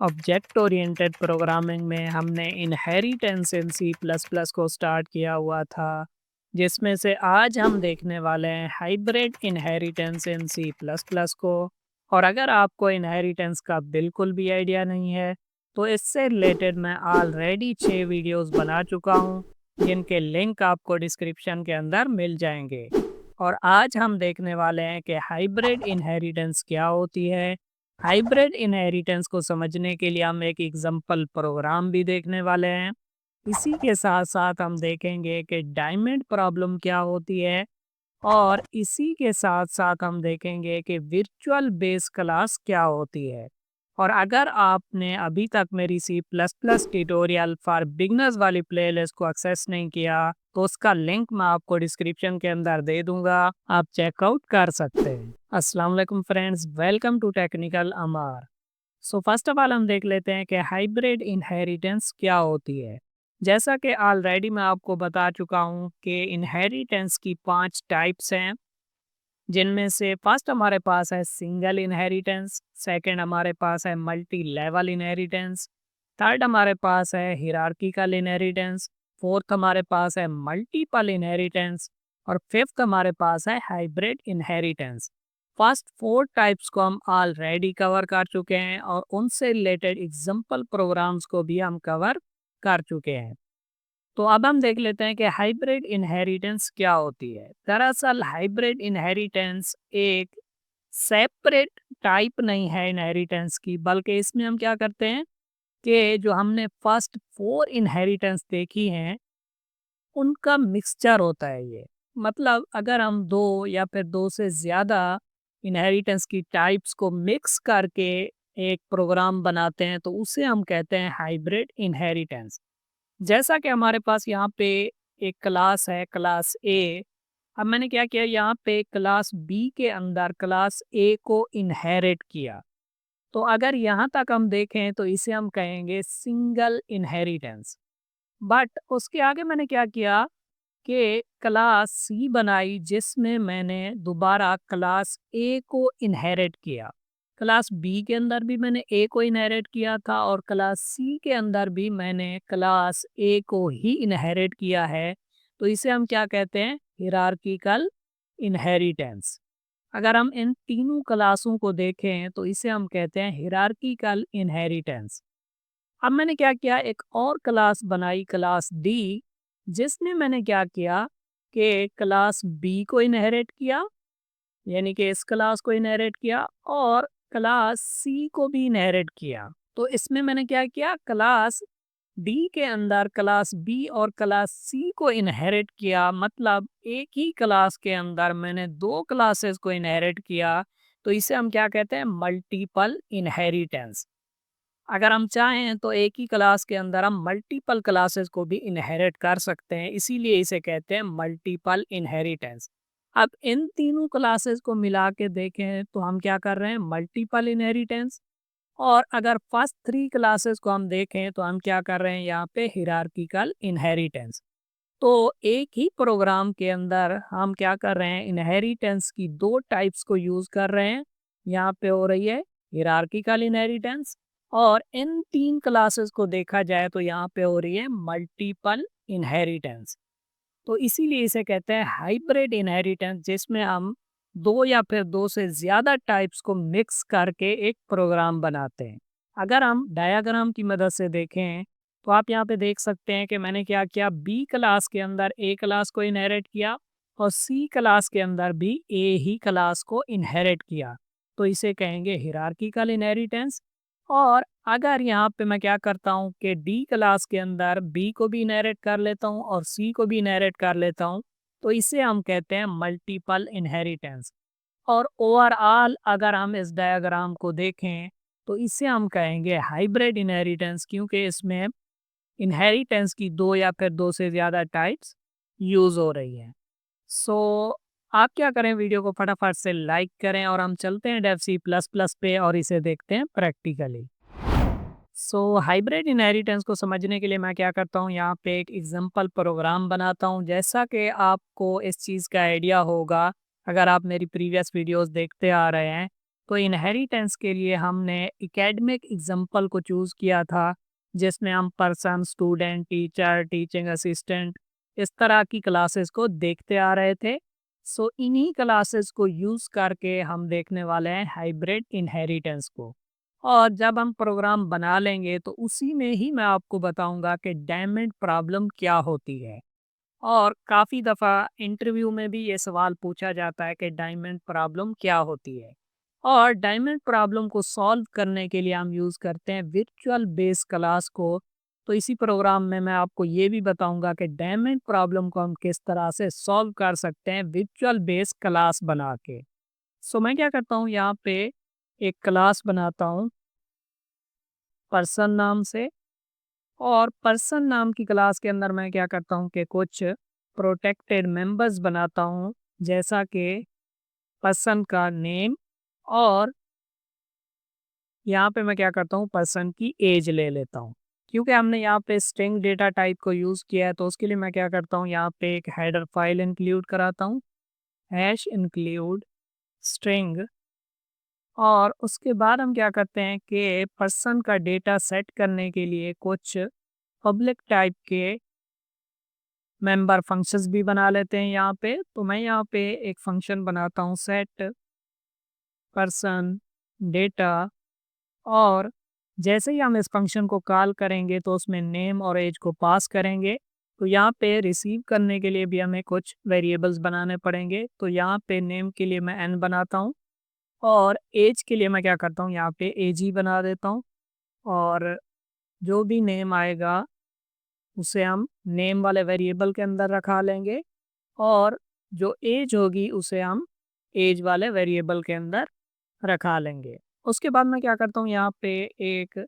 Object oriented programming में हमने inheritance in C plus plus को स्टार्ट किया हुआ था, जिसमें से आज हम देखने वाले हैं hybrid inheritance in C plus plus को। और अगर आपको इनहेरिटेंस का बिल्कुल भी आइडिया नहीं है, तो इससे रिलेटेड मैं ऑलरेडी 6 वीडियोस बना चुका हूँ, जिनके लिंक आपको डिस्क्रिप्शन के अंदर मिल जाएंगे। और आज हम देखने वाले हैं कि हाइब्रिड इनहेरिटेंस क्या होती है। हाइब्रिड इनहेरिटेंस को समझने के लिए हम एक एग्जाम्पल प्रोग्राम भी देखने वाले हैं। इसी के साथ साथ हम देखेंगे कि डायमंड प्रॉब्लम क्या होती है, और इसी के साथ साथ हम देखेंगे कि वर्चुअल बेस क्लास क्या होती है। और अगर आपने अभी तक मेरी C plus plus tutorial for beginners वाली प्लेलिस्ट को एक्सेस नहीं किया, तो उसका लिंक मैं आपको डिस्क्रिप्शन के अंदर दे दूंगा, आप चेकआउट कर सकते हैं। अस्सलाम वालेकुम friends, welcome to technical Amar. So first of all हम देख लेते हैं कि हाइब्रिड इनहेरिटेंस क्या होती है। जैसा कि ऑलरेडी मैं आपको बता चुका हूँ कि इनहेरिटेंस की 5 टाइप्स हैं, जिनमें से फर्स्ट हमारे पास है सिंगल इनहेरिटेंस, सेकंड हमारे पास है मल्टी लेवल इनहेरिटेंस, थर्ड हमारे पास है हिरार्किकल इनहेरिटेंस, फोर्थ हमारे पास है मल्टीपल इनहेरिटेंस, और फिफ्थ हमारे पास है हाइब्रिड इनहेरिटेंस। फर्स्ट 4 टाइप्स को हम ऑलरेडी कवर कर चुके हैं, और उनसे रिलेटेड एग्जाम्पल प्रोग्राम्स को भी हम कवर कर चुके हैं। तो अब हम देख लेते हैं कि हाइब्रिड इनहेरिटेंस क्या होती है। दरअसल हाइब्रिड इनहेरिटेंस एक सेपरेट टाइप नहीं है इनहेरिटेंस की, बल्कि इसमें हम क्या करते हैं कि जो हमने फर्स्ट 4 इनहेरिटेंस देखी हैं, उनका मिक्सचर होता है ये। मतलब अगर हम दो या फिर दो से ज़्यादा इनहेरिटेंस की टाइप्स को मिक्स करके एक प्रोग्राम बनाते हैं, तो उसे हम कहते हैं हाइब्रिड इनहेरिटेंस। जैसा कि हमारे पास यहाँ पे एक क्लास है, क्लास ए। अब मैंने क्या किया, यहाँ पे क्लास बी के अंदर क्लास ए को इनहेरिट किया। तो अगर यहाँ तक हम देखें तो इसे हम कहेंगे सिंगल इनहेरिटेंस। बट उसके आगे मैंने क्या किया कि क्लास सी बनाई, जिसमें मैंने दोबारा क्लास ए को इनहेरिट किया। क्लास बी के अंदर भी मैंने ए को इनहेरिट किया था, और क्लास सी के अंदर भी मैंने क्लास ए को ही इनहेरिट किया है। तो इसे हम क्या कहते हैं, हिरार्किकल इनहेरिटेंस। अगर हम इन तीनों क्लासों को देखें तो इसे हम कहते हैं हिरार्किकल इनहेरिटेंस। अब मैंने क्या किया, एक और क्लास बनाई, क्लास डी, जिसमें मैंने क्या किया कि क्लास बी को इनहेरिट किया, यानी कि इस क्लास को इनहेरिट किया, और क्लास सी को भी इनहेरिट किया। तो इसमें मैंने क्या किया, क्लास डी के अंदर क्लास बी और क्लास सी को इनहेरिट किया। मतलब एक ही क्लास के अंदर मैंने दो क्लासेस को इनहेरिट किया। तो इसे हम क्या कहते हैं, मल्टीपल इनहेरिटेंस। अगर हम चाहें तो एक ही क्लास के अंदर हम मल्टीपल क्लासेस को भी इनहेरिट कर सकते हैं, इसीलिए इसे कहते हैं मल्टीपल इनहेरिटेंस। अब इन तीनों क्लासेस को मिला के देखें तो हम क्या कर रहे हैं, मल्टीपल इनहेरिटेंस। और अगर फर्स्ट 3 क्लासेस को हम देखें तो हम क्या कर रहे हैं, यहाँ पे हिरार्किकल इनहेरिटेंस। तो एक ही प्रोग्राम के अंदर हम क्या कर रहे हैं, इनहेरिटेंस की 2 टाइप्स को यूज कर रहे हैं। यहाँ पे हो रही है हिरार्किकल इनहेरिटेंस, और इन 3 क्लासेस को देखा जाए तो यहाँ पे हो रही है मल्टीपल इनहेरिटेंस। तो इसीलिए इसे कहते हैं हाइब्रिड इनहेरिटेंस, जिसमें हम दो या फिर दो से ज़्यादा टाइप्स को मिक्स करके एक प्रोग्राम बनाते हैं। अगर हम डायग्राम की मदद से देखें तो आप यहाँ पे देख सकते हैं कि मैंने क्या किया, बी क्लास के अंदर ए क्लास को इनहेरिट किया, और सी क्लास के अंदर भी ए ही क्लास को इनहेरिट किया। तो इसे कहेंगे हिरार्किकल इनहेरिटेंस। और अगर यहाँ पे मैं क्या करता हूँ कि डी क्लास के अंदर बी को भी इनहेरिट कर लेता हूँ और सी को भी इनहेरिट कर लेता हूँ, तो इसे हम कहते हैं मल्टीपल इनहेरिटेंस। और ओवरऑल अगर हम इस डायग्राम को देखें तो इसे हम कहेंगे हाइब्रिड इनहेरिटेंस, क्योंकि इसमें इनहेरिटेंस की दो या फिर दो से ज़्यादा टाइप्स यूज़ हो रही हैं। सो आप क्या करें, वीडियो को फटाफट से लाइक करें, और हम चलते हैं डेव सी प्लस प्लस पे और इसे देखते हैं प्रैक्टिकली। सो हाइब्रिड इनहेरिटेंस को समझने के लिए मैं क्या करता हूँ, यहाँ पे एक एग्जांपल प्रोग्राम बनाता हूँ। जैसा कि आपको इस चीज़ का आइडिया होगा, अगर आप मेरी प्रीवियस वीडियोस देखते आ रहे हैं, तो इनहेरिटेंस के लिए हमने एकेडमिक एग्जाम्पल को चूज़ किया था, जिसमें हम person, student, teacher, teaching assistant इस तरह की क्लासेस को देखते आ रहे थे। सो इन्हीं क्लासेस को यूज़ करके हम देखने वाले हैं हाइब्रिड इनहेरिटेंस को। और जब हम प्रोग्राम बना लेंगे तो उसी में ही मैं आपको बताऊंगा कि डायमंड प्रॉब्लम क्या होती है। और काफ़ी दफ़ा इंटरव्यू में भी ये सवाल पूछा जाता है कि डायमंड प्रॉब्लम क्या होती है। और डायमंड प्रॉब्लम को सॉल्व करने के लिए हम यूज़ करते हैं वर्चुअल बेस क्लास को। तो इसी प्रोग्राम में मैं आपको ये भी बताऊंगा कि डायमंड प्रॉब्लम को हम किस तरह से सॉल्व कर सकते हैं वर्चुअल बेस क्लास बना के। सो मैं क्या करता हूँ, यहाँ पे एक क्लास बनाता हूँ पर्सन नाम से। और पर्सन नाम की क्लास के अंदर मैं क्या करता हूँ कि कुछ प्रोटेक्टेड मेंबर्स बनाता हूँ, जैसा कि पर्सन का नेम। और यहाँ पे मैं क्या करता हूँ, पर्सन की एज ले लेता हूँ। क्योंकि हमने यहाँ पे स्ट्रिंग डेटा टाइप को यूज़ किया है, तो उसके लिए मैं क्या करता हूँ, यहाँ पे एक हेडर फाइल इंक्लूड कराता हूँ, हैश इंक्लूड स्ट्रिंग। और उसके बाद हम क्या करते हैं कि पर्सन का डेटा सेट करने के लिए कुछ पब्लिक टाइप के मेंबर फंक्शंस भी बना लेते हैं यहाँ पे। तो मैं यहाँ पे एक फंक्शन बनाता हूँ, सेट पर्सन डेटा। और जैसे ही हम इस फंक्शन को कॉल करेंगे तो उसमें नेम और एज को पास करेंगे। तो यहाँ पे रिसीव करने के लिए भी हमें कुछ वेरिएबल्स बनाने पड़ेंगे। तो यहाँ पे नेम के लिए मैं n बनाता हूँ, और एज के लिए मैं क्या करता हूँ, यहाँ पे एज ही बना देता हूँ। और जो भी नेम आएगा उसे हम नेम वाले वेरिएबल के अंदर रखा लेंगे। और जो एज होगी उसे हम एज वाले वेरिएबल के अंदर रखा लेंगे। उसके बाद मैं क्या करता हूँ, यहाँ पे एक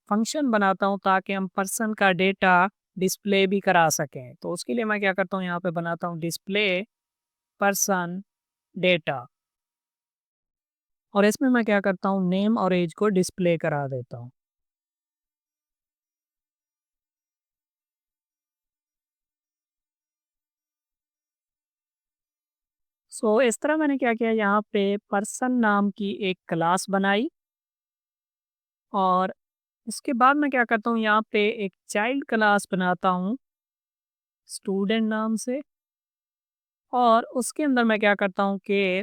फंक्शन बनाता हूँ ताकि हम पर्सन का डेटा डिस्प्ले भी करा सकें। तो उसके लिए मैं क्या करता हूँ, यहाँ पे बनाता हूँ डिस्प्ले पर्सन डेटा। और इसमें मैं क्या करता हूँ, नेम और एज को डिस्प्ले करा देता हूँ। सो इस तरह मैंने क्या किया, यहाँ पे पर्सन नाम की एक क्लास बनाई। और इसके बाद मैं क्या करता हूँ, यहाँ पे एक चाइल्ड क्लास बनाता हूँ स्टूडेंट नाम से। और उसके अंदर मैं क्या करता हूँ कि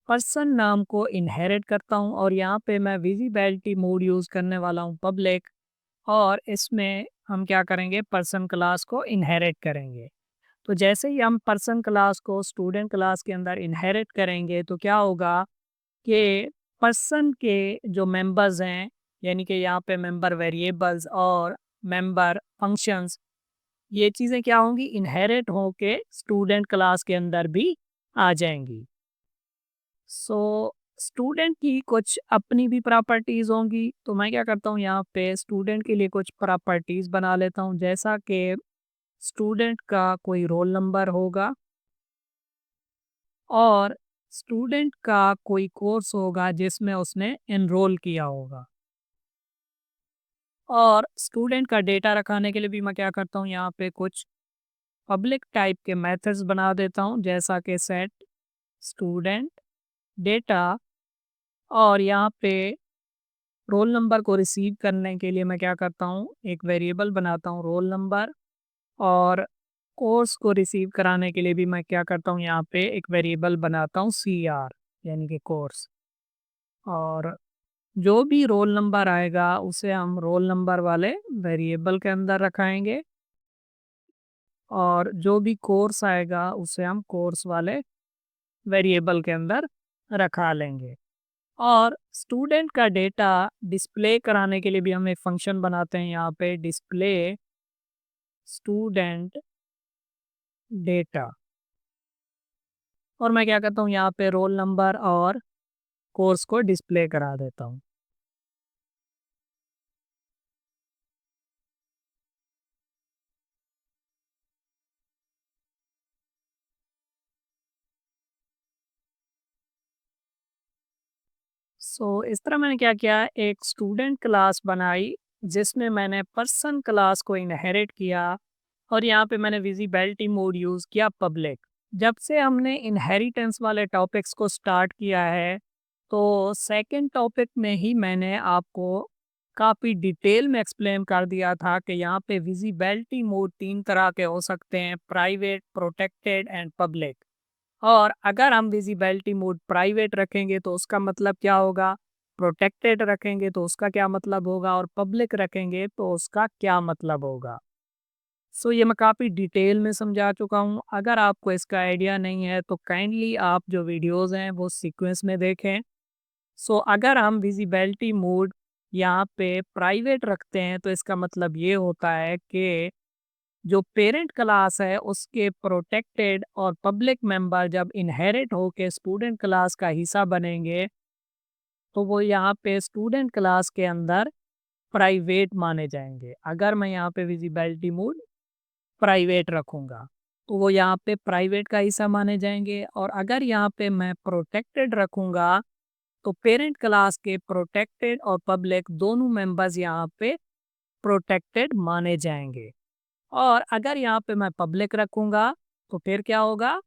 पर्सन नाम को इनहेरिट करता हूँ, और यहाँ पे मैं विजिबिलिटी मोड यूज़ करने वाला हूँ पब्लिक। और इसमें हम क्या करेंगे, पर्सन क्लास को इनहेरिट करेंगे। तो जैसे ही हम पर्सन क्लास को स्टूडेंट क्लास के अंदर इनहेरिट करेंगे तो क्या होगा कि पर्सन के जो मेंबर्स हैं, यानी कि यहाँ पे मेंबर वेरिएबल्स और मेंबर फंक्शंस, ये चीज़ें क्या होंगी, इनहेरिट होके स्टूडेंट क्लास के अंदर भी आ जाएंगी। सो स्टूडेंट की कुछ अपनी भी प्रॉपर्टीज़ होंगी। तो मैं क्या करता हूँ, यहाँ पे स्टूडेंट के लिए कुछ प्रॉपर्टीज़ बना लेता हूँ, जैसा कि स्टूडेंट का कोई रोल नंबर होगा, और स्टूडेंट का कोई कोर्स होगा जिसमें उसने एनरोल किया होगा। और स्टूडेंट का डेटा रखाने के लिए भी मैं क्या करता हूँ, यहाँ पे कुछ पब्लिक टाइप के मेथड्स बना देता हूँ, जैसा कि सेट स्टूडेंट डेटा। और यहाँ पे रोल नंबर को रिसीव करने के लिए मैं क्या करता हूँ, एक वेरिएबल बनाता हूँ रोल नंबर। और कोर्स को रिसीव कराने के लिए भी मैं क्या करता हूँ, यहाँ पे एक वेरिएबल बनाता हूँ CR, यानी कि कोर्स। और जो भी रोल नंबर आएगा उसे हम रोल नंबर वाले वेरिएबल के अंदर रखाएंगे। और जो भी कोर्स आएगा उसे हम कोर्स वाले वेरिएबल के अंदर रखा लेंगे। और स्टूडेंट का डेटा डिस्प्ले कराने के लिए भी हम एक फंक्शन बनाते हैं, यहाँ पे डिस्प्ले स्टूडेंट डेटा। और मैं क्या करता हूँ, यहाँ पे रोल नंबर और कोर्स को डिस्प्ले करा देता हूँ। सो इस तरह मैंने क्या किया, एक स्टूडेंट क्लास बनाई जिसमें मैंने पर्सन क्लास को इनहेरिट किया। और यहाँ पे मैंने विजिबिलिटी मोड यूज़ किया पब्लिक। जब से हमने इनहेरिटेंस वाले टॉपिक्स को स्टार्ट किया है, तो सेकंड टॉपिक में ही मैंने आपको काफ़ी डिटेल में एक्सप्लेन कर दिया था कि यहाँ पे विजिबिलिटी मोड 3 तरह के हो सकते हैं, प्राइवेट, प्रोटेक्टेड एंड पब्लिक। और अगर हम विजिबिलिटी मोड प्राइवेट रखेंगे तो उसका मतलब क्या होगा, प्रोटेक्टेड रखेंगे तो उसका क्या मतलब होगा और पब्लिक रखेंगे तो उसका क्या मतलब होगा। सो ये मैं काफ़ी डिटेल में समझा चुका हूँ। अगर आपको इसका आइडिया नहीं है तो काइंडली आप जो वीडियोज़ हैं वो सीक्वेंस में देखें। सो अगर हम विजिबिलिटी मोड यहाँ पे प्राइवेट रखते हैं तो इसका मतलब ये होता है कि जो पेरेंट क्लास है उसके प्रोटेक्टेड और पब्लिक मेंबर जब इनहेरिट होके स्टूडेंट क्लास का हिस्सा बनेंगे तो वो यहाँ पे स्टूडेंट क्लास के अंदर प्राइवेट माने जाएंगे। अगर मैं यहाँ पे विजिबिलिटी मोड प्राइवेट रखूँगा, तो वो यहाँ पे प्राइवेट का हिस्सा माने जाएँगे और अगर यहाँ पे मैं प्रोटेक्टेड रखूँगा, तो पेरेंट क्लास के प्रोटेक्टेड और पब्लिक दोनों मेंबर्स यहाँ पे प्रोटेक्टेड माने जाएँगे। और अगर यहाँ पे मैं पब्लिक रखूँगा, तो फिर क्या होगा?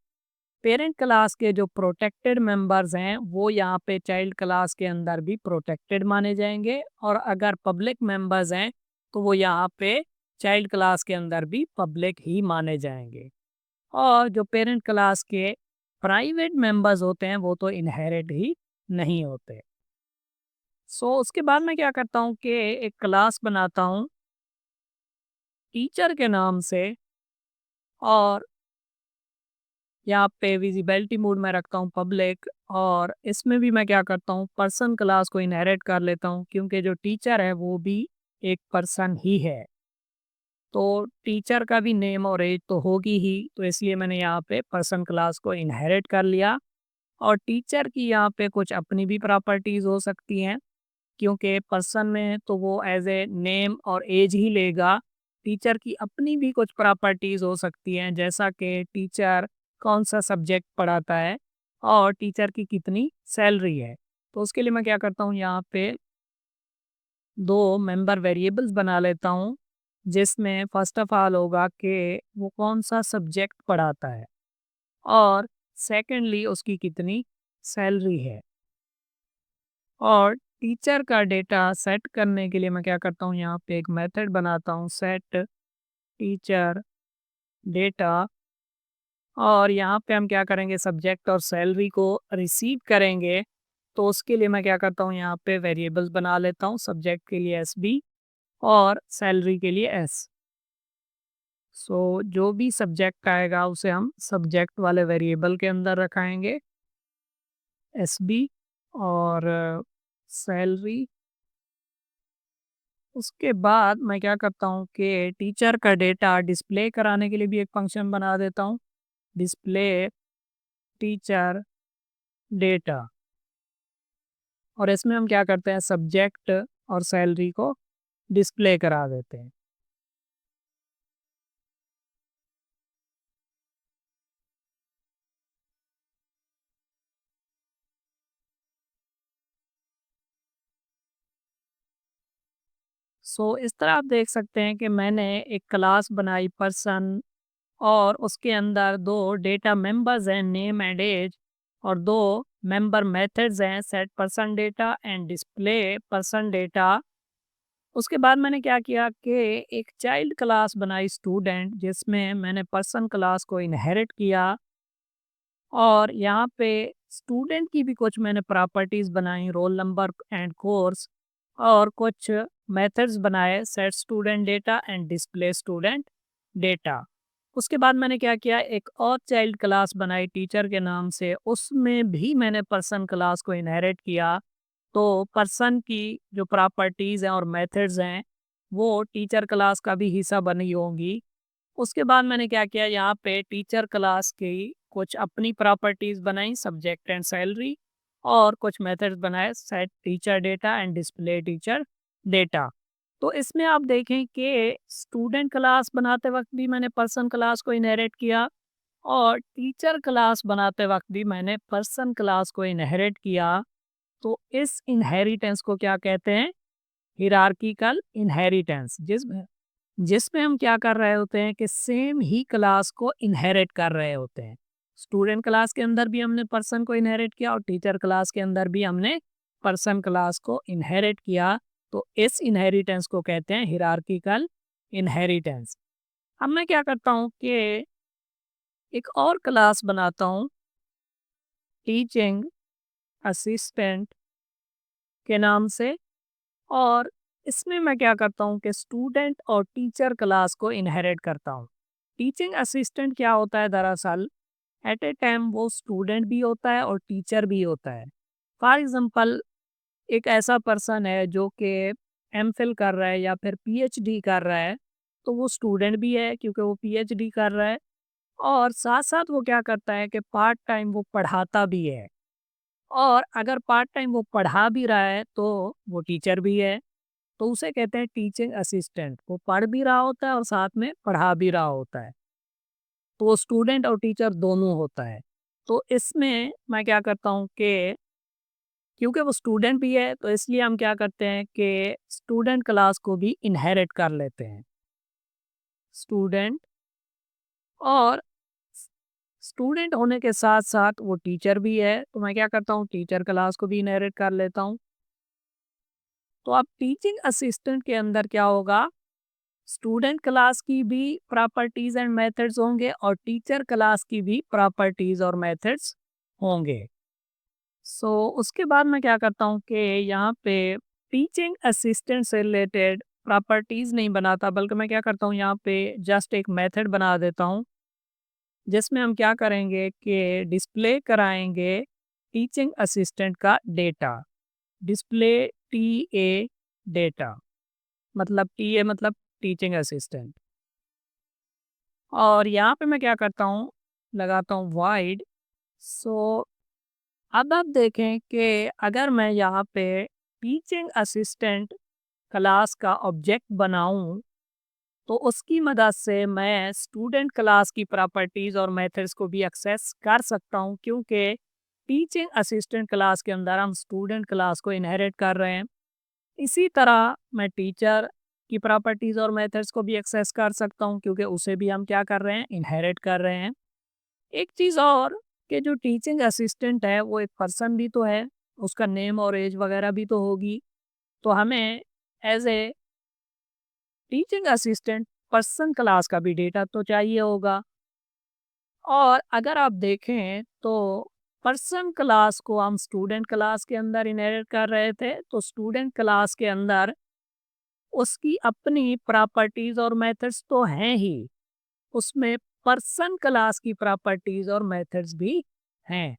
पेरेंट क्लास के जो प्रोटेक्टेड मेंबर्स हैं, वो यहाँ पे चाइल्ड क्लास के अंदर भी प्रोटेक्टेड माने जाएँगे और अगर पब्लिक मेंबर्स हैं, तो वो यहाँ पे चाइल्ड क्लास के अंदर भी पब्लिक ही माने जाएँगे। और जो पेरेंट क्लास के प्राइवेट मेंबर्स होते हैं, वो तो इनहेरिट ही नहीं होते। सो उसके बाद मैं क्या करता हूँ कि एक क्लास बनाता हूँ टीचर के नाम से और यहाँ पे विजिबिलिटी मोड में रखता हूँ पब्लिक और इसमें भी मैं क्या करता हूँ पर्सन क्लास को इनहेरिट कर लेता हूँ क्योंकि जो टीचर है वो भी एक पर्सन ही है। तो टीचर का भी नेम और एज तो होगी ही, तो इसलिए मैंने यहाँ पे पर्सन क्लास को इनहेरिट कर लिया। और टीचर की यहाँ पे कुछ अपनी भी प्रॉपर्टीज़ हो सकती हैं क्योंकि पर्सन में तो वो एज ए नेम और एज ही लेगा। टीचर की अपनी भी कुछ प्रॉपर्टीज़ हो सकती हैं जैसा कि टीचर कौन सा सब्जेक्ट पढ़ाता है और टीचर की कितनी सैलरी है। तो उसके लिए मैं क्या करता हूँ यहाँ पे दो मेंबर वेरिएबल्स बना लेता हूँ जिसमें फर्स्ट ऑफ ऑल होगा कि वो कौन सा सब्जेक्ट पढ़ाता है और सेकेंडली उसकी कितनी सैलरी है। और टीचर का डेटा सेट करने के लिए मैं क्या करता हूँ यहाँ पे एक मेथड बनाता हूँ सेट टीचर डेटा। और यहाँ पे हम क्या करेंगे सब्जेक्ट और सैलरी को रिसीव करेंगे। तो उसके लिए मैं क्या करता हूँ यहाँ पे वेरिएबल्स बना लेता हूँ सब्जेक्ट के लिए एस बी और सैलरी के लिए एस। सो जो भी सब्जेक्ट आएगा उसे हम सब्जेक्ट वाले वेरिएबल के अंदर रखाएंगे एस बी और सैलरी। उसके बाद मैं क्या करता हूँ कि टीचर का डेटा डिस्प्ले कराने के लिए भी एक फंक्शन बना देता हूँ डिस्प्ले टीचर डेटा। और इसमें हम क्या करते हैं सब्जेक्ट और सैलरी को डिस्प्ले करा देते हैं। सो इस तरह आप देख सकते हैं कि मैंने एक क्लास बनाई पर्सन और उसके अंदर दो डेटा मेंबर्स हैं नेम एंड एज और दो मेंबर मेथड्स हैं set person data and display person data. उसके बाद मैंने क्या किया कि एक चाइल्ड क्लास बनाई स्टूडेंट जिसमें मैंने पर्सन क्लास को इनहेरिट किया और यहाँ पे स्टूडेंट की भी कुछ मैंने प्रॉपर्टीज बनाई रोल नंबर एंड कोर्स और कुछ मेथड्स बनाए set student data and display student data. उसके बाद मैंने क्या किया एक और चाइल्ड क्लास बनाई टीचर के नाम से उसमें भी मैंने पर्सन क्लास को इनहेरिट किया। तो पर्सन की जो प्रॉपर्टीज़ हैं और मेथड्स हैं वो टीचर क्लास का भी हिस्सा बनी होंगी। उसके बाद मैंने क्या किया यहाँ पे टीचर क्लास की कुछ अपनी प्रॉपर्टीज़ बनाई सब्जेक्ट एंड सैलरी और कुछ मेथड्स बनाए set teacher data and display teacher data. तो इसमें आप देखें कि स्टूडेंट क्लास बनाते वक्त भी मैंने पर्सन क्लास को इनहेरिट किया और टीचर क्लास बनाते वक्त भी मैंने पर्सन क्लास को इनहेरिट किया। तो इस इनहेरिटेंस को क्या कहते हैं हिरार्किकल इनहेरिटेंस जिसमें जिसमें हम क्या कर रहे होते हैं कि सेम ही क्लास को इनहेरिट कर रहे होते हैं। स्टूडेंट क्लास के अंदर भी हमने पर्सन को इनहेरिट किया और टीचर क्लास के अंदर भी हमने पर्सन क्लास को इनहेरिट किया। तो इस इनहेरिटेंस को कहते हैं हिरार्किकल इनहेरिटेंस। अब मैं क्या करता हूँ कि एक और क्लास बनाता हूँ टीचिंग असिस्टेंट के नाम से, और इसमें मैं क्या करता हूँ कि स्टूडेंट और टीचर क्लास को इनहेरिट करता हूँ। टीचिंग असिस्टेंट क्या होता है, दरअसल एट ए टाइम वो स्टूडेंट भी होता है और टीचर भी होता है। फॉर एग्जांपल, एक ऐसा पर्सन है जो कि एमफिल कर रहा है या फिर पीएचडी कर रहा है, तो वो स्टूडेंट भी है क्योंकि वो पीएचडी कर रहा है, और साथ साथ वो क्या करता है कि पार्ट टाइम वो पढ़ाता भी है। और अगर पार्ट टाइम वो पढ़ा भी रहा है तो वो टीचर भी है, तो उसे कहते हैं टीचिंग असिस्टेंट। वो पढ़ भी रहा होता है और साथ में पढ़ा भी रहा होता है, तो वो स्टूडेंट और टीचर दोनों होता है। तो इसमें मैं क्या करता हूँ कि क्योंकि वो स्टूडेंट भी है, तो इसलिए हम क्या करते हैं कि स्टूडेंट क्लास को भी इनहेरिट कर लेते हैं। स्टूडेंट, और स्टूडेंट होने के साथ साथ वो टीचर भी है, तो मैं क्या करता हूँ टीचर क्लास को भी इनहेरिट कर लेता हूँ। तो अब टीचिंग असिस्टेंट के अंदर क्या होगा, स्टूडेंट क्लास की भी प्रॉपर्टीज एंड मेथड्स होंगे और टीचर क्लास की भी प्रॉपर्टीज और मेथड्स होंगे। सो उसके बाद मैं क्या करता हूँ कि यहाँ पे टीचिंग असिस्टेंट से रिलेटेड प्रॉपर्टीज नहीं बनाता, बल्कि मैं क्या करता हूँ यहाँ पे जस्ट एक मेथड बना देता हूँ, जिसमें हम क्या करेंगे कि डिस्प्ले कराएंगे टीचिंग असिस्टेंट का data. Display T A data, मतलब टी ए मतलब टीचिंग असिस्टेंट। और यहाँ पे मैं क्या करता हूँ, लगाता हूँ वाइड। सो अब आप देखें कि अगर मैं यहाँ पे टीचिंग असिस्टेंट क्लास का ऑब्जेक्ट बनाऊं, तो उसकी मदद से मैं स्टूडेंट क्लास की प्रॉपर्टीज़ और मेथड्स को भी एक्सेस कर सकता हूं, क्योंकि टीचिंग असिस्टेंट क्लास के अंदर हम स्टूडेंट क्लास को इनहेरिट कर रहे हैं। इसी तरह मैं टीचर की प्रॉपर्टीज़ और मेथड्स को भी एक्सेस कर सकता हूं, क्योंकि उसे भी हम क्या कर रहे हैं, इनहेरिट कर रहे हैं। एक चीज़ और, कि जो टीचिंग असिस्टेंट है वो एक पर्सन भी तो है, उसका नेम और एज वगैरह भी तो होगी। तो हमें as a teaching assistant person class का भी डेटा तो चाहिए होगा। और अगर आप देखें तो पर्सन क्लास को हम स्टूडेंट क्लास के अंदर इनहेरिट कर रहे थे, तो स्टूडेंट क्लास के अंदर उसकी अपनी प्रॉपर्टीज और मेथड्स तो हैं ही, उसमें पर्सन क्लास की प्रॉपर्टीज और मेथड्स भी हैं।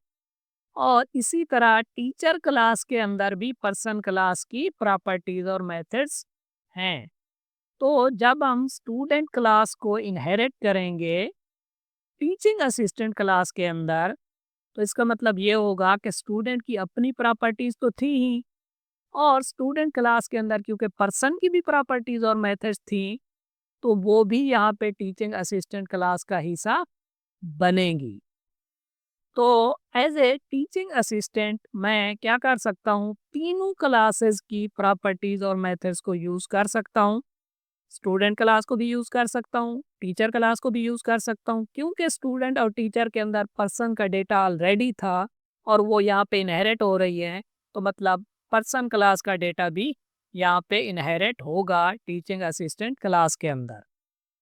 और इसी तरह टीचर क्लास के अंदर भी पर्सन क्लास की प्रॉपर्टीज और मेथड्स हैं। तो जब हम स्टूडेंट क्लास को इनहेरिट करेंगे टीचिंग असिस्टेंट क्लास के अंदर, तो इसका मतलब ये होगा कि स्टूडेंट की अपनी प्रॉपर्टीज तो थी ही, और स्टूडेंट क्लास के अंदर क्योंकि पर्सन की भी प्रॉपर्टीज और मेथड्स थी, तो वो भी यहाँ पे टीचिंग असिस्टेंट क्लास का हिस्सा बनेंगी। तो एज ए टीचिंग असिस्टेंट मैं क्या कर सकता हूँ, तीनों क्लासेस की प्रॉपर्टीज और मेथड्स को यूज़ कर सकता हूँ। स्टूडेंट क्लास को भी यूज़ कर सकता हूँ, टीचर क्लास को भी यूज़ कर सकता हूँ, क्योंकि स्टूडेंट और टीचर के अंदर पर्सन का डेटा ऑलरेडी था और वो यहाँ पे इनहेरिट हो रही है, तो मतलब पर्सन क्लास का डेटा भी यहाँ पे इनहेरिट होगा टीचिंग असिस्टेंट क्लास के अंदर।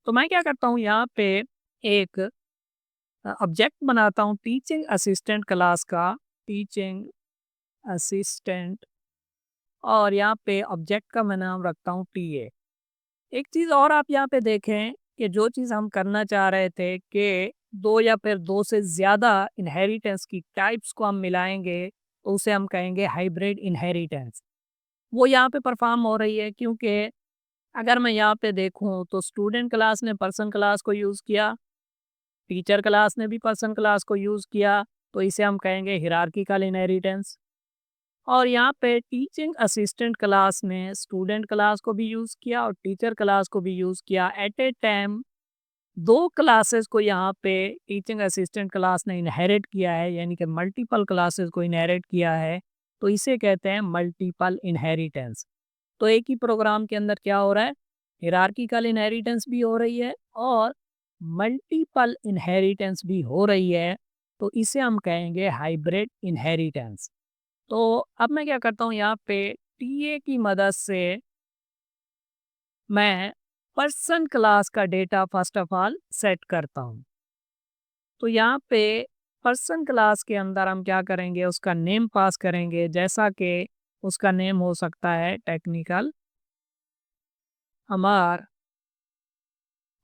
तो मैं क्या करता हूँ, यहाँ पे एक ऑब्जेक्ट बनाता हूँ टीचिंग असिस्टेंट क्लास का, टीचिंग असिस्टेंट, और यहाँ पे ऑब्जेक्ट का मैं नाम रखता हूँ टी ए। एक चीज़ और आप यहाँ पे देखें कि जो चीज़ हम करना चाह रहे थे कि दो या फिर दो से ज़्यादा इनहेरिटेंस की टाइप्स को हम मिलाएंगे, तो उसे हम कहेंगे हाइब्रिड इनहेरिटेंस। वो यहाँ पे परफॉर्म हो रही है, क्योंकि अगर मैं यहाँ पे देखूँ तो स्टूडेंट क्लास ने पर्सन क्लास को यूज़ किया, टीचर क्लास ने भी पर्सन क्लास को यूज़ किया, तो इसे हम कहेंगे हिरार्किकल इनहेरिटेंस। और यहाँ पे टीचिंग असिस्टेंट क्लास ने स्टूडेंट क्लास को भी यूज़ किया और टीचर क्लास को भी यूज़ किया एट ए टाइम। दो क्लासेस को यहाँ पे टीचिंग असिस्टेंट क्लास ने इनहेरिट किया है, यानी कि मल्टीपल क्लासेस को इनहेरिट किया है, तो इसे कहते हैं मल्टीपल इनहेरिटेंस। तो एक ही प्रोग्राम के अंदर क्या हो रहा है, हिरार्किकल इनहेरिटेंस भी हो रही है और मल्टीपल इनहेरिटेंस भी हो रही है। तो इसे हम कहेंगे हाइब्रिड इनहेरिटेंस। तो अब मैं क्या करता हूँ यहाँ पे टीए की मदद से मैं पर्सन क्लास का data first of all set करता हूँ। तो यहाँ पे पर्सन क्लास के अंदर हम क्या करेंगे, उसका नेम पास करेंगे, जैसा कि उसका नेम हो सकता है टेक्निकल अमर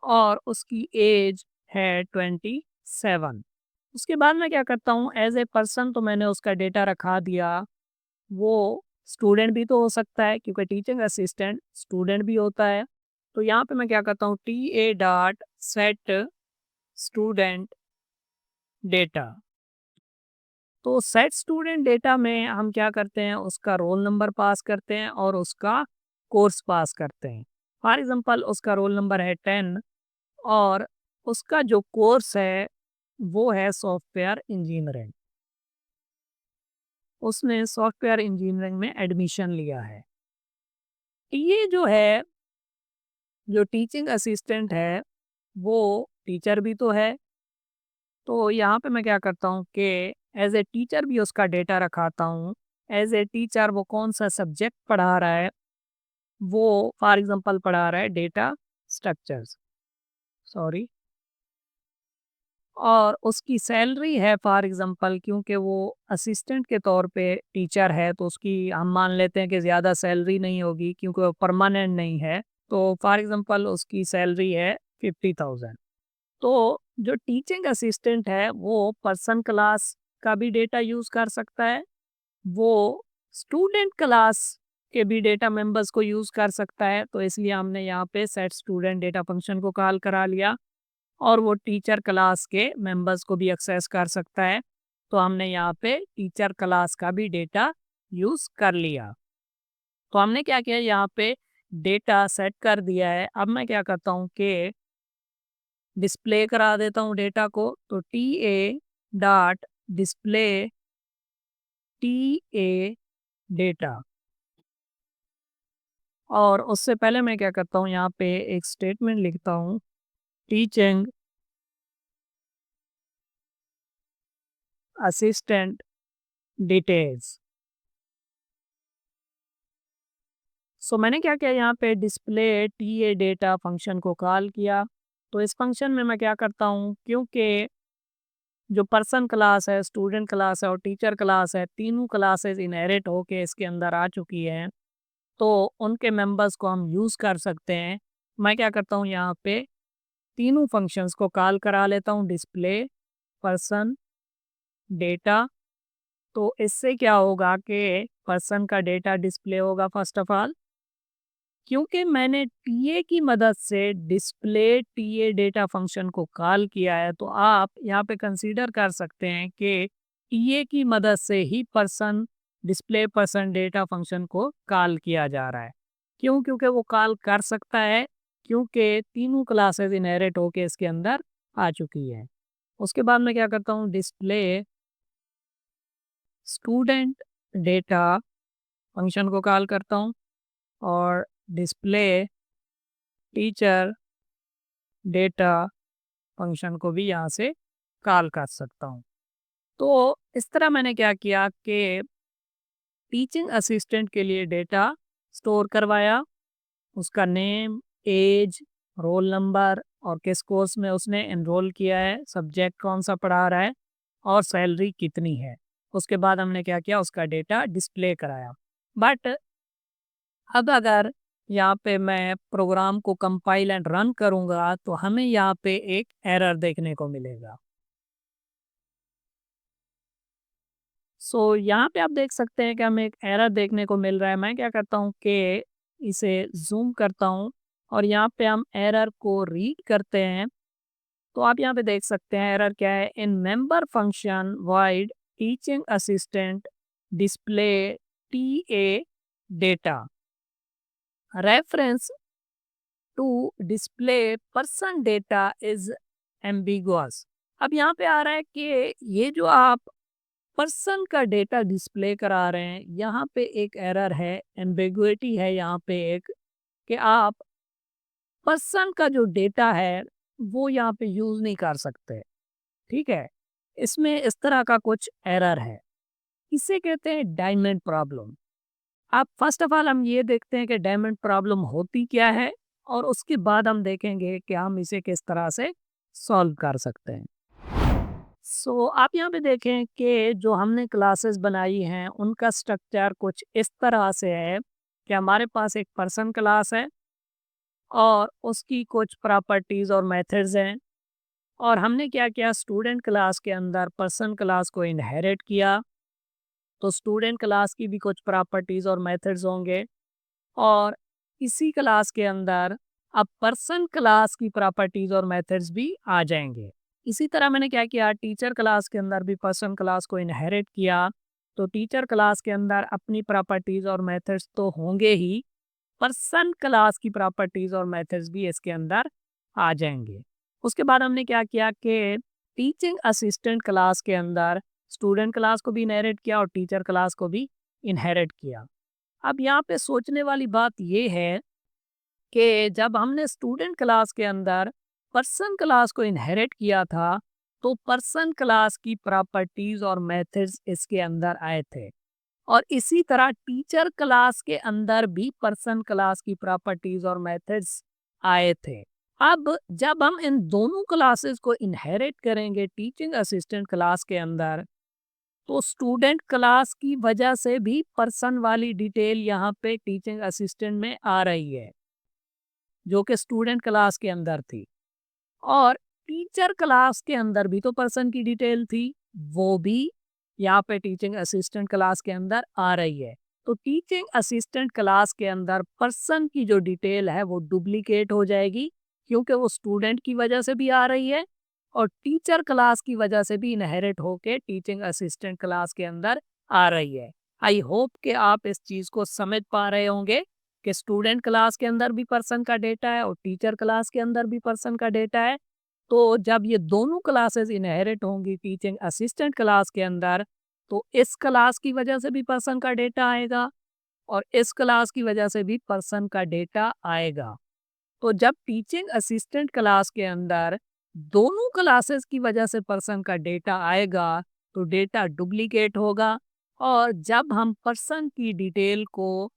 और उसकी एज है 27। उसके बाद मैं क्या करता हूँ, एज ए पर्सन तो मैंने उसका डेटा रखा दिया। वो स्टूडेंट भी तो हो सकता है क्योंकि टीचिंग असिस्टेंट स्टूडेंट भी होता है। तो यहाँ पे मैं क्या करता हूँ, T A dot set student data. तो सेट स्टूडेंट डेटा में हम क्या करते हैं, उसका रोल नंबर पास करते हैं और उसका कोर्स पास करते हैं। फॉर एग्जांपल उसका रोल नंबर है 10 और उसका जो कोर्स है वो है सॉफ्टवेयर इंजीनियरिंग। उसने सॉफ्टवेयर इंजीनियरिंग में एडमिशन लिया है। ये जो है, जो टीचिंग असिस्टेंट है वो टीचर भी तो है। तो यहाँ पे मैं क्या करता हूँ कि एज ए टीचर भी उसका डेटा रखाता हूँ। एज ए टीचर वो कौन सा सब्जेक्ट पढ़ा रहा है, वो फॉर एग्जांपल पढ़ा रहा है डेटा स्ट्रक्चर्स, सॉरी। और उसकी सैलरी है फॉर एग्जांपल, क्योंकि वो असिस्टेंट के तौर पे टीचर है तो उसकी हम मान लेते हैं कि ज़्यादा सैलरी नहीं होगी क्योंकि वो परमानेंट नहीं है। तो फॉर एग्जांपल उसकी सैलरी है 50,000। तो जो टीचिंग असिस्टेंट है वो पर्सन क्लास का भी डेटा यूज़ कर सकता है, वो स्टूडेंट क्लास के भी डेटा मेंबर्स को यूज़ कर सकता है। तो इसलिए हमने यहाँ पे सेट स्टूडेंट डेटा फंक्शन को कॉल करा लिया और वो टीचर क्लास के मेंबर्स को भी एक्सेस कर सकता है। तो हमने यहाँ पे टीचर क्लास का भी डेटा यूज़ कर लिया। तो हमने क्या किया, यहाँ पे डेटा सेट कर दिया है। अब मैं क्या करता हूँ कि डिस्प्ले करा देता हूँ डेटा को। तो T A dot display T A data. और उससे पहले मैं क्या करता हूँ, यहाँ पे एक स्टेटमेंट लिखता हूँ, टीचिंग असिस्टेंट डिटेल्स। सो मैंने क्या किया, यहाँ पे display T A data function को कॉल किया। तो इस फंक्शन में मैं क्या करता हूँ, क्योंकि जो पर्सन क्लास है, स्टूडेंट क्लास है और टीचर क्लास है, तीनों क्लासेस इनहेरिट होके इसके अंदर आ चुकी हैं, तो उनके मेंबर्स को हम यूज़ कर सकते हैं। मैं क्या करता हूँ, यहाँ पे तीनों फंक्शंस को कॉल करा लेता हूँ, डिस्प्ले पर्सन डेटा। तो इससे क्या होगा कि पर्सन का डेटा डिस्प्ले होगा फर्स्ट ऑफ ऑल। क्योंकि मैंने टीए की मदद से डिस्प्ले टीए डेटा फंक्शन को कॉल किया है, तो आप यहाँ पे कंसीडर कर सकते हैं कि टीए की मदद से ही person display person data function को कॉल किया जा रहा है। क्यों? क्योंकि वो कॉल कर सकता है, क्योंकि तीनों क्लासेस इनहेरिट होके इसके अंदर आ चुकी है। उसके बाद मैं क्या करता हूँ, डिस्प्ले स्टूडेंट डेटा फंक्शन को कॉल करता हूँ और डिस्प्ले टीचर डेटा फंक्शन को भी यहाँ से कॉल कर सकता हूँ। तो इस तरह मैंने क्या किया कि टीचिंग असिस्टेंट के लिए डेटा स्टोर करवाया, उसका नेम, एज, रोल नंबर और किस कोर्स में उसने एनरोल किया है, सब्जेक्ट कौन सा पढ़ा रहा है और सैलरी कितनी है। उसके बाद हमने क्या किया, उसका डेटा डिस्प्ले कराया। बट अब अगर यहाँ पे मैं प्रोग्राम को कंपाइल एंड रन करूँगा तो हमें यहाँ पे एक एरर देखने को मिलेगा। यहाँ पे आप देख सकते हैं कि हमें एक एरर देखने को मिल रहा है। मैं क्या करता हूँ कि इसे ज़ूम करता हूँ और यहाँ पे हम एरर को रीड करते हैं। तो आप यहाँ पे देख सकते हैं एरर क्या है, in member function void teaching assistant display T A data reference to display person data is ambiguous. अब यहाँ पे आ रहा है कि ये जो आप पर्सन का डेटा डिस्प्ले करा रहे हैं, यहाँ पे एक एरर है, एम्बिगुइटी है यहाँ पे एक, कि आप पर्सन का जो डेटा है वो यहाँ पे यूज़ नहीं कर सकते। ठीक है, इसमें इस तरह का कुछ एरर है। इसे कहते हैं डायमंड प्रॉब्लम। अब फर्स्ट ऑफ ऑल हम ये देखते हैं कि डायमंड प्रॉब्लम होती क्या है, और उसके बाद हम देखेंगे कि हम इसे किस तरह से सॉल्व कर सकते हैं। आप यहाँ पे देखें कि जो हमने क्लासेस बनाई हैं उनका स्ट्रक्चर कुछ इस तरह से है कि हमारे पास एक पर्सन क्लास है और उसकी कुछ प्रॉपर्टीज़ और मेथड्स हैं। और हमने क्या किया, स्टूडेंट क्लास के अंदर पर्सन क्लास को इनहेरिट किया, तो स्टूडेंट क्लास की भी कुछ प्रॉपर्टीज़ और मेथड्स होंगे। और इसी क्लास के अंदर अब पर्सन क्लास की प्रॉपर्टीज़ और मेथड्स भी आ जाएंगे। इसी तरह मैंने क्या किया, टीचर क्लास के अंदर भी पर्सन क्लास को इनहेरिट किया, तो टीचर क्लास के अंदर अपनी प्रॉपर्टीज़ और मेथड्स तो होंगे ही, पर्सन क्लास की प्रॉपर्टीज़ और मेथड्स भी इसके अंदर आ जाएंगे। उसके बाद हमने क्या किया कि टीचिंग असिस्टेंट क्लास के अंदर स्टूडेंट क्लास को भी इनहेरिट किया और टीचर क्लास को भी इनहेरिट किया। अब यहाँ पे सोचने वाली बात ये है कि जब हमने स्टूडेंट क्लास के अंदर पर्सन क्लास को इनहेरिट किया था, तो पर्सन क्लास की प्रॉपर्टीज और मेथड्स इसके अंदर आए थे। और इसी तरह टीचर क्लास के अंदर भी पर्सन क्लास की प्रॉपर्टीज और मेथड्स आए थे। अब जब हम इन दोनों क्लासेस को इनहेरिट करेंगे टीचिंग असिस्टेंट क्लास के अंदर, तो स्टूडेंट क्लास की वजह से भी पर्सन वाली डिटेल यहाँ पे टीचिंग असिस्टेंट में आ रही है, जो कि स्टूडेंट क्लास के अंदर थी। और टीचर क्लास के अंदर भी तो पर्सन की डिटेल थी, वो भी यहाँ पे टीचिंग असिस्टेंट क्लास के अंदर आ रही है। तो टीचिंग असिस्टेंट क्लास के अंदर पर्सन की जो डिटेल है वो डुप्लीकेट हो जाएगी, क्योंकि वो स्टूडेंट की वजह से भी आ रही है और टीचर क्लास की वजह से भी इनहेरिट होके टीचिंग असिस्टेंट क्लास के अंदर आ रही है। आई होप कि आप इस चीज़ को समझ पा रहे होंगे कि स्टूडेंट क्लास के अंदर भी पर्सन का डेटा है और टीचर क्लास के अंदर भी पर्सन का डेटा है। तो जब ये दोनों क्लासेस इनहेरिट होंगी टीचिंग असिस्टेंट क्लास के अंदर, तो इस क्लास की वजह से भी पर्सन का डेटा आएगा और इस क्लास की वजह से भी पर्सन का डेटा आएगा। तो जब टीचिंग असिस्टेंट क्लास के अंदर दोनों क्लासेस की वजह से पर्सन का डेटा आएगा, तो डेटा डुप्लीकेट होगा। और जब हम पर्सन की डिटेल को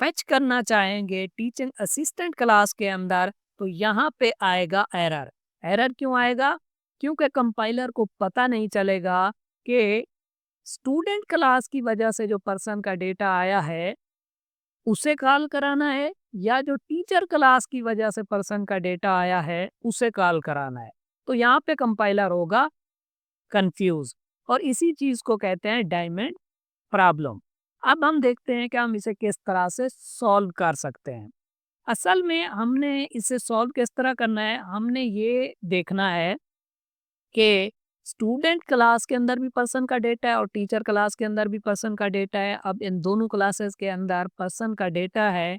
फेच करना चाहेंगे टीचिंग असिस्टेंट क्लास के अंदर, तो यहाँ पे आएगा एरर। एरर क्यों आएगा? क्योंकि कंपाइलर को पता नहीं चलेगा कि स्टूडेंट क्लास की वजह से जो पर्सन का डेटा आया है उसे कॉल कराना है, या जो टीचर क्लास की वजह से पर्सन का डेटा आया है उसे कॉल कराना है। तो यहाँ पे कंपाइलर होगा कंफ्यूज, और इसी चीज को कहते हैं डायमंड प्रॉब्लम। अब हम देखते हैं कि हम इसे किस तरह से सॉल्व कर सकते हैं। असल में हमने इसे सॉल्व किस तरह करना है, हमने ये देखना है कि स्टूडेंट क्लास के अंदर भी पर्सन का डेटा है और टीचर क्लास के अंदर भी पर्सन का डेटा है। अब इन दोनों क्लासेस के अंदर पर्सन का डेटा है।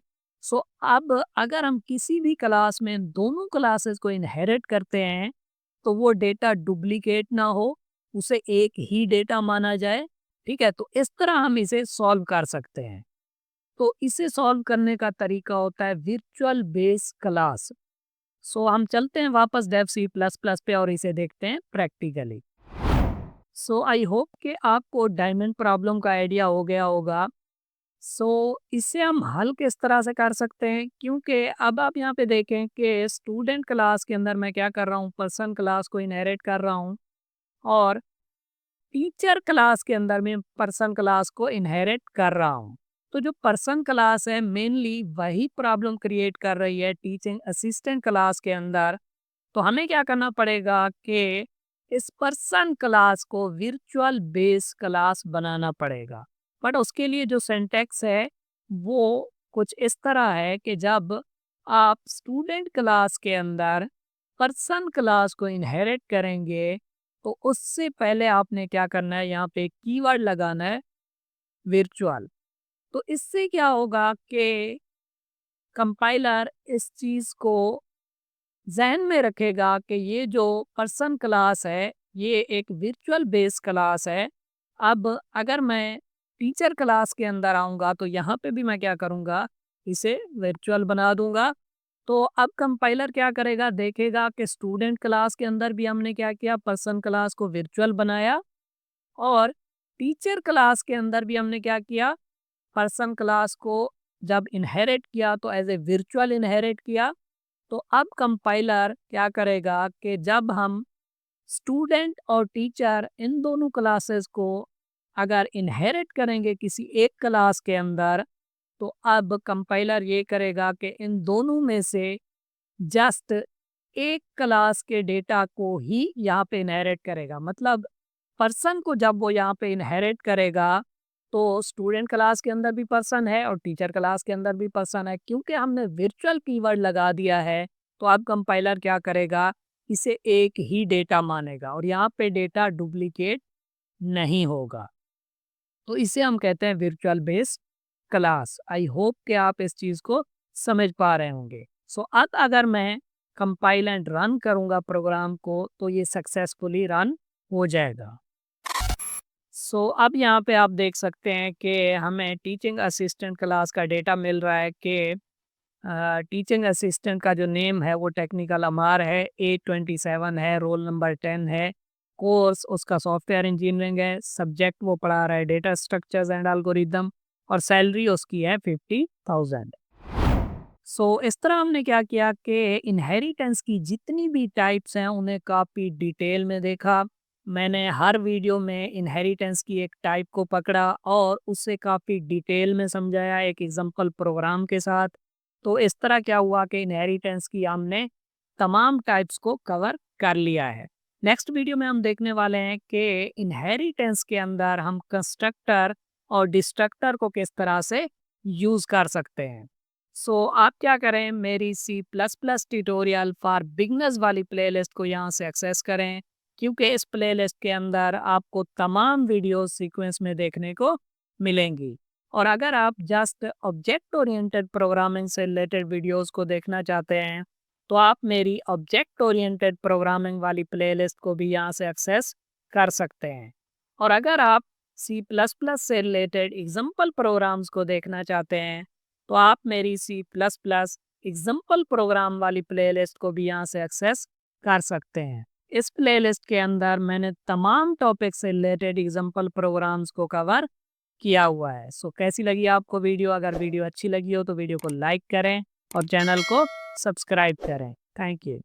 अब अगर हम किसी भी क्लास में इन दोनों क्लासेस को इनहेरिट करते हैं, तो वो डेटा डुप्लीकेट ना हो, उसे एक ही डेटा माना जाए। ठीक है, तो इस तरह हम इसे सॉल्व कर सकते हैं। तो इसे सॉल्व करने का तरीका होता है वर्चुअल बेस क्लास। हम चलते हैं वापस डेव सी प्लस प्लस पे और इसे देखते हैं प्रैक्टिकली। आई होप कि आपको डायमंड प्रॉब्लम का आइडिया हो गया होगा। इसे हम हल किस तरह से कर सकते हैं, क्योंकि अब आप यहाँ पे देखें कि स्टूडेंट क्लास के अंदर मैं क्या कर रहा हूँ, पर्सन क्लास को इनहेरिट कर रहा हूँ, और टीचर क्लास के अंदर में पर्सन क्लास को इनहेरिट कर रहा हूँ। तो जो पर्सन क्लास है मेनली वही प्रॉब्लम क्रिएट कर रही है टीचिंग असिस्टेंट क्लास के अंदर। तो हमें क्या करना पड़ेगा कि इस पर्सन क्लास को वर्चुअल बेस क्लास बनाना पड़ेगा। बट उसके लिए जो सिंटैक्स है वो कुछ इस तरह है कि जब आप स्टूडेंट क्लास के अंदर पर्सन क्लास को इनहेरिट करेंगे, तो उससे पहले आपने क्या करना है, यहाँ पे कीवर्ड लगाना है वर्चुअल। तो इससे क्या होगा कि कंपाइलर इस चीज़ को ज़हन में रखेगा कि ये जो पर्सन क्लास है ये एक वर्चुअल बेस क्लास है। अब अगर मैं टीचर क्लास के अंदर आऊँगा, तो यहाँ पे भी मैं क्या करूँगा, इसे वर्चुअल बना दूँगा। तो अब कंपाइलर क्या करेगा, देखेगा कि स्टूडेंट क्लास के अंदर भी हमने क्या किया, पर्सन क्लास को वर्चुअल बनाया, और टीचर क्लास के अंदर भी हमने क्या किया, पर्सन क्लास को जब इनहेरिट किया तो एज ए वर्चुअल इनहेरिट किया। तो अब कंपाइलर क्या करेगा कि जब हम स्टूडेंट और टीचर इन दोनों क्लासेस को अगर इनहेरिट करेंगे किसी एक क्लास के अंदर, तो अब कंपाइलर ये करेगा कि इन दोनों में से जस्ट एक क्लास के डेटा को ही यहाँ पे इनहेरिट करेगा। मतलब पर्सन को जब वो यहाँ पे इनहेरिट करेगा, तो स्टूडेंट क्लास के अंदर भी पर्सन है और टीचर क्लास के अंदर भी पर्सन है। क्योंकि हमने वर्चुअल कीवर्ड लगा दिया है, तो अब कंपाइलर क्या करेगा, इसे एक ही डेटा मानेगा और यहाँ पे डेटा डुप्लीकेट नहीं होगा। तो इसे हम कहते हैं virtual base class. I hope कि आप इस चीज़ को समझ पा रहे होंगे। सो अब अगर मैं कंपाइल एंड रन करूँगा प्रोग्राम को, तो ये सक्सेसफुली रन हो जाएगा। सो अब यहाँ पे आप देख सकते हैं कि हमें टीचिंग असिस्टेंट क्लास का डेटा मिल रहा है कि टीचिंग असिस्टेंट का जो नेम है वो टेक्निकल अमार है, एज 27 है, रोल नंबर 10 है, कोर्स उसका सॉफ्टवेयर इंजीनियरिंग है, सब्जेक्ट वो पढ़ा रहा है डेटा स्ट्रक्चर्स एंड एल्गोरिदम, और सैलरी उसकी है 50,000। सो इस तरह हमने क्या किया कि इनहेरिटेंस की जितनी भी टाइप्स हैं उन्हें काफ़ी डिटेल में देखा। मैंने हर वीडियो में इनहेरिटेंस की एक टाइप को पकड़ा और उससे काफ़ी डिटेल में समझाया एक एग्जांपल प्रोग्राम के साथ। तो इस तरह क्या हुआ कि इनहेरिटेंस की हमने तमाम टाइप्स को कवर कर लिया है। नेक्स्ट वीडियो में हम देखने वाले हैं कि इनहेरिटेंस के अंदर हम कंस्ट्रक्टर और डिस्ट्रक्टर को किस तरह से यूज़ कर सकते हैं। सो आप क्या करें, मेरी C plus plus tutorial for beginners वाली प्लेलिस्ट को यहाँ से एक्सेस करें, क्योंकि इस प्लेलिस्ट के अंदर आपको तमाम वीडियोस सीक्वेंस में देखने को मिलेंगी। और अगर आप जस्ट ऑब्जेक्ट ओरिएंटेड प्रोग्रामिंग से रिलेटेड वीडियोस को देखना चाहते हैं, तो आप मेरी ऑब्जेक्ट ओरिएंटेड प्रोग्रामिंग वाली प्लेलिस्ट को भी यहाँ से एक्सेस कर सकते हैं। और अगर आप सी प्लस प्लस से रिलेटेड एग्जाम्पल प्रोग्राम्स को देखना चाहते हैं, तो आप मेरी C plus plus example program वाली प्लेलिस्ट को भी यहाँ से एक्सेस कर सकते हैं। इस प्लेलिस्ट के अंदर मैंने तमाम टॉपिक से रिलेटेड एग्जाम्पल प्रोग्राम्स को कवर किया हुआ है। सो कैसी लगी आपको वीडियो? अगर वीडियो अच्छी लगी हो तो वीडियो को लाइक करें और चैनल को सब्सक्राइब करें। Thank you.